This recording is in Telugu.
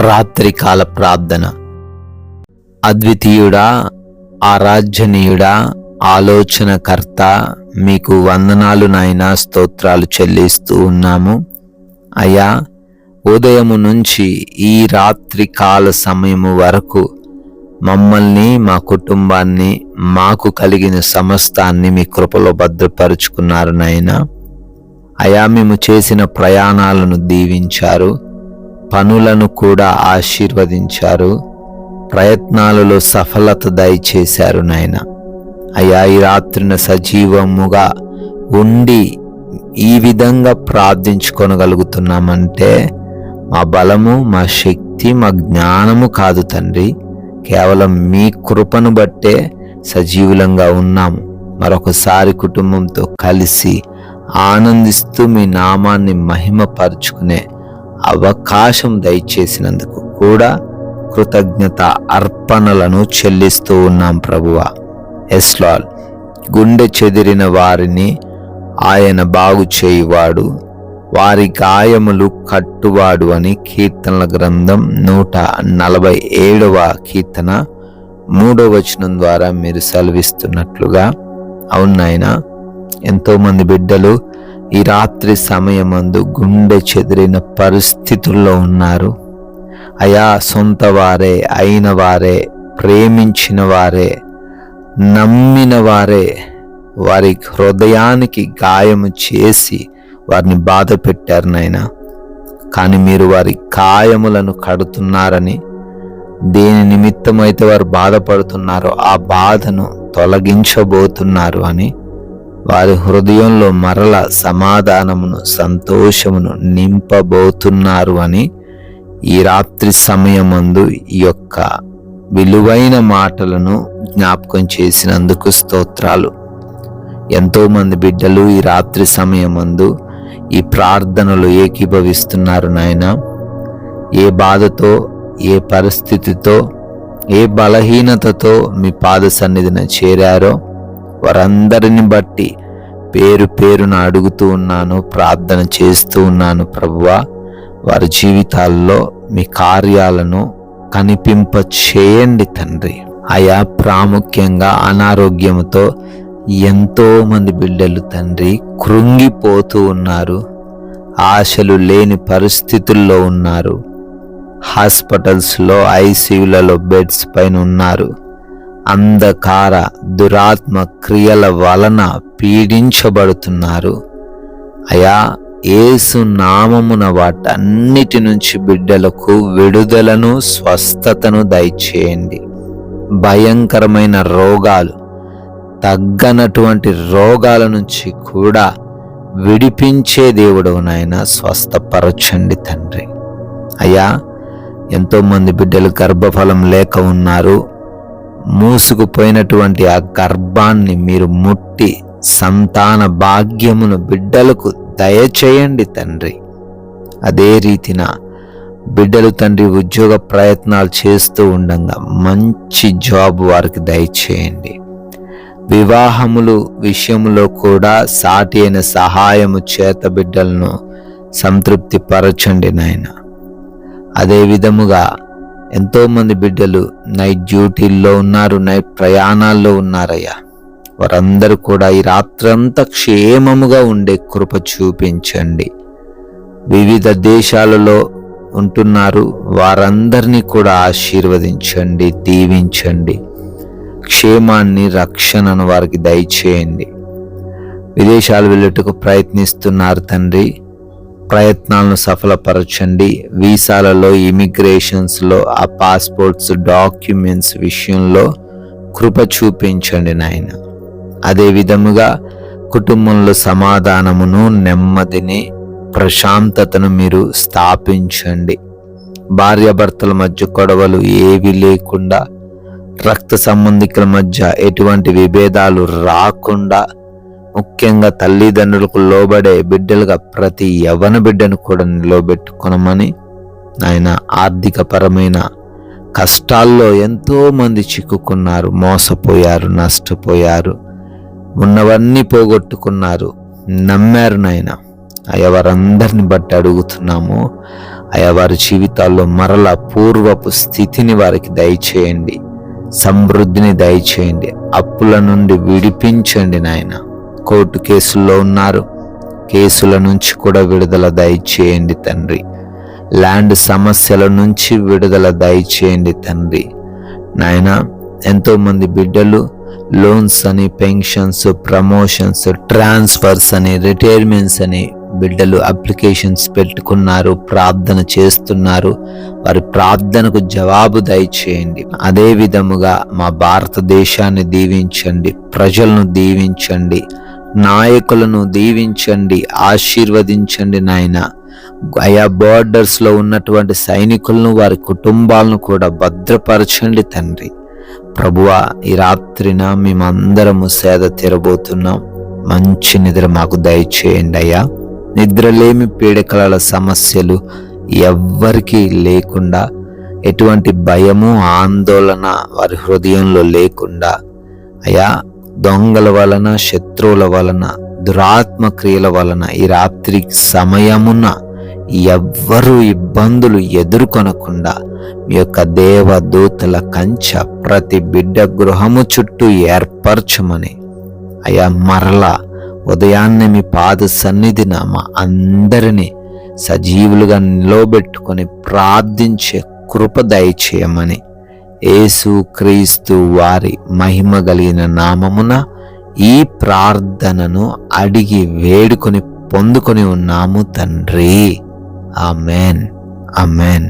రాత్రికాల ప్రార్థన. అద్వితీయుడా, ఆరాధ్యనీయుడా, ఆలోచనకర్త, మీకు వందనాలు నాయనా, స్తోత్రాలు చెల్లిస్తూ ఉన్నాము. అయ్యా, ఉదయము నుంచి ఈ రాత్రి కాల సమయము వరకు మమ్మల్ని, మా కుటుంబాన్ని, మాకు కలిగిన సమస్తాన్ని మీ కృపలో భద్రపరుచుకున్నారు నాయనా. అయా, మేము చేసిన ప్రయాణాలను దీవించారు, పనులను కూడా ఆశీర్వదించారు, ప్రయత్నాలలో సఫలత దయచేశారు నాయన. అయ్యా, ఈ రాత్రిన సజీవముగా ఉండి ఈ విధంగా ప్రార్థించుకొనగలుగుతున్నామంటే మా బలము, మా శక్తి, మా జ్ఞానము కాదు తండ్రి, కేవలం మీ కృపను బట్టే సజీవులంగా ఉన్నాము. మరొకసారి కుటుంబంతో కలిసి ఆనందిస్తూ మీ నామాన్ని మహిమపరుచుకునే అవకాశం దయచేసినందుకు కూడా కృతజ్ఞత అర్పణలను చెల్లిస్తూ ఉన్నాం ప్రభువా. ఎస్ లార్డ్, గుండె చెదిరిన వారిని ఆయన బాగు చేయువాడు, వారి గాయములు కట్టువాడు అని కీర్తనల గ్రంథం 147వ కీర్తన 3వ వచనం ద్వారా మీరు సెలవిస్తున్నట్లుగా, అవునాయన, ఎంతోమంది బిడ్డలు ఈ రాత్రి సమయమందు గుండె చెదిరిన పరిస్థితుల్లో ఉన్నారు. అయా, సొంత వారే, అయిన వారే, ప్రేమించిన వారే, నమ్మిన వారే వారి హృదయానికి గాయము చేసి వారిని బాధ పెట్టారు నాయన. కానీ మీరు వారి గాయములను కడుతున్నారని, దేని నిమిత్తమైతే వారు బాధపడుతున్నారో ఆ బాధను తొలగించబోతున్నారు అని, వారి హృదయంలో మరల సమాధానమును, సంతోషమును నింపబోతున్నారు అని ఈ రాత్రి సమయమందు ఈ యొక్క విలువైన మాటలను జ్ఞాపకం చేసినందుకు స్తోత్రాలు. ఎంతోమంది బిడ్డలు ఈ రాత్రి సమయమందు ఈ ప్రార్థనలు ఏకీభవిస్తున్నారు నాయన. ఏ బాధతో, ఏ పరిస్థితితో, ఏ బలహీనతతో మీ పాద సన్నిధిన చేరారో వారందరిని బట్టి పేరు పేరున అడుగుతూ ఉన్నాను, ప్రార్థన చేస్తూ ఉన్నాను ప్రభువా. వారి జీవితాల్లో మీ కార్యాలను కనిపింప చేయండి తండ్రి. అయా, ప్రాముఖ్యంగా అనారోగ్యంతో ఎంతో మంది బిడ్డలు తండ్రి కృంగిపోతూ ఉన్నారు, ఆశలు లేని పరిస్థితుల్లో ఉన్నారు, హాస్పిటల్స్లో, ఐసీయూలలో బెడ్స్ పైన ఉన్నారు, అంధకార దురాత్మ క్రియల వలన పీడించబడుతున్నారు. అయా, యేసు నామమున వాటన్నిటి నుంచి బిడ్డలకు విడుదలను, స్వస్థతను దయచేయండి. భయంకరమైన రోగాలు, తగ్గనటువంటి రోగాల నుంచి కూడా విడిపించే దేవుడు నాయన, స్వస్థపరచండి తండ్రి. అయ్యా, ఎంతోమంది బిడ్డలు గర్భఫలం లేక ఉన్నారు. మూసుకుపోయినటువంటి ఆ గర్భాన్ని మీరు ముట్టి సంతాన భాగ్యమును బిడ్డలకు దయచేయండి తండ్రి. అదే రీతిన బిడ్డలు తండ్రి ఉద్యోగ ప్రయత్నాలు చేస్తూ ఉండగా మంచి జాబ్ వారికి దయచేయండి. వివాహములు విషయంలో కూడా సాటి అయిన సహాయము చేత బిడ్డలను సంతృప్తి పరచండి నాయన. అదే విధముగా ఎంతోమంది బిడ్డలు నైట్ డ్యూటీల్లో ఉన్నారు, నైట్ ప్రయాణాల్లో ఉన్నారయ్యా. వారందరూ కూడా ఈ రాత్రంతా క్షేమముగా ఉండే కృప చూపించండి. వివిధ దేశాలలో ఉంటున్నారు, వారందరినీ కూడా ఆశీర్వదించండి, దీవించండి. క్షేమాన్ని, రక్షణను వారికి దయచేయండి. విదేశాలు వెళ్ళుటకు ప్రయత్నిస్తున్నారు తండ్రి, ప్రయత్నాలను సఫలపరచండి. వీసాలలో, ఇమిగ్రేషన్స్లో, ఆ పాస్పోర్ట్స్, డాక్యుమెంట్స్ విషయంలో కృప చూపించండి నాయన. అదే విధముగా కుటుంబంలో సమాధానమును, నెమ్మదిని, ప్రశాంతతను మీరు స్థాపించండి. భార్యాభర్తల మధ్య గొడవలు ఏవి లేకుండా, రక్త సంబంధికుల మధ్య ఎటువంటి విభేదాలు రాకుండా, ముఖ్యంగా తల్లిదండ్రులకు లోబడే బిడ్డలుగా ప్రతి యవ్వన బిడ్డను కూడా నిలబెట్టుకొనమని ఆయన. ఆర్థిక పరమైన కష్టాల్లో ఎంతో మంది చిక్కుకున్నారు, మోసపోయారు, నష్టపోయారు, ఉన్నవన్నీ పోగొట్టుకున్నారు, నమ్మారు నాయన. అయా వారందరిని బట్టి అడుగుతున్నాము. అయా వారి జీవితాల్లో మరలా పూర్వపు స్థితిని వారికి దయచేయండి, సమృద్ధిని దయచేయండి, అప్పుల నుండి విడిపించండి నాయన. కోర్టు కేసుల్లో ఉన్నారు, కేసుల నుంచి కూడా విడుదల దయచేయండి తండ్రి. ల్యాండ్ సమస్యల నుంచి విడుదల దయచేయండి తండ్రి. నాయన ఎంతోమంది బిడ్డలు లోన్స్ అని, పెన్షన్స్, ప్రమోషన్స్, ట్రాన్స్ఫర్స్ అని, రిటైర్మెంట్స్ అని బిడ్డలు అప్లికేషన్స్ పెట్టుకున్నారు, ప్రార్థన చేస్తున్నారు. వారి ప్రార్థనకు జవాబు దయచేయండి. అదే విధముగా మా భారతదేశాన్ని దీవించండి, ప్రజలను దీవించండి, నాయకులను దీవించండి, ఆశీర్వదించండి నాయన. అయా బోర్డర్స్ లో ఉన్నటువంటి సైనికులను, వారి కుటుంబాలను కూడా భద్రపరచండి తండ్రి. ప్రభువా, ఈ రాత్రిన మేమందరము సేద తీరబోతున్నాం. మంచి నిద్ర మాకు దయచేయండి అయ్యా. నిద్రలేమి పీడకల సమస్యలు ఎవ్వరికీ లేకుండా, ఎటువంటి భయము ఆందోళన వారి హృదయంలో లేకుండా అయ్యా, దొంగల వలన, శత్రువుల వలన, దురాత్మ క్రియల వలన ఈ రాత్రి సమయమున ఎవ్వరూ ఇబ్బందులు ఎదుర్కొనకుండా మీ యొక్క దేవదూతల కంచె ప్రతి బిడ్డ గృహము చుట్టూ ఏర్పరచమని అయ్యా, మరలా ఉదయాన్నే మీ పాద సన్నిధిన మా అందరినీ సజీవులుగా నిలవబెట్టుకొని ప్రార్థించే కృప దయచేయమని యేసు క్రీస్తు వారి మహిమ కలిగిన నామమున ఈ ప్రార్థనను అడిగి వేడుకొని పొందుకొని ఉన్నాము తండ్రి. Amen, amen.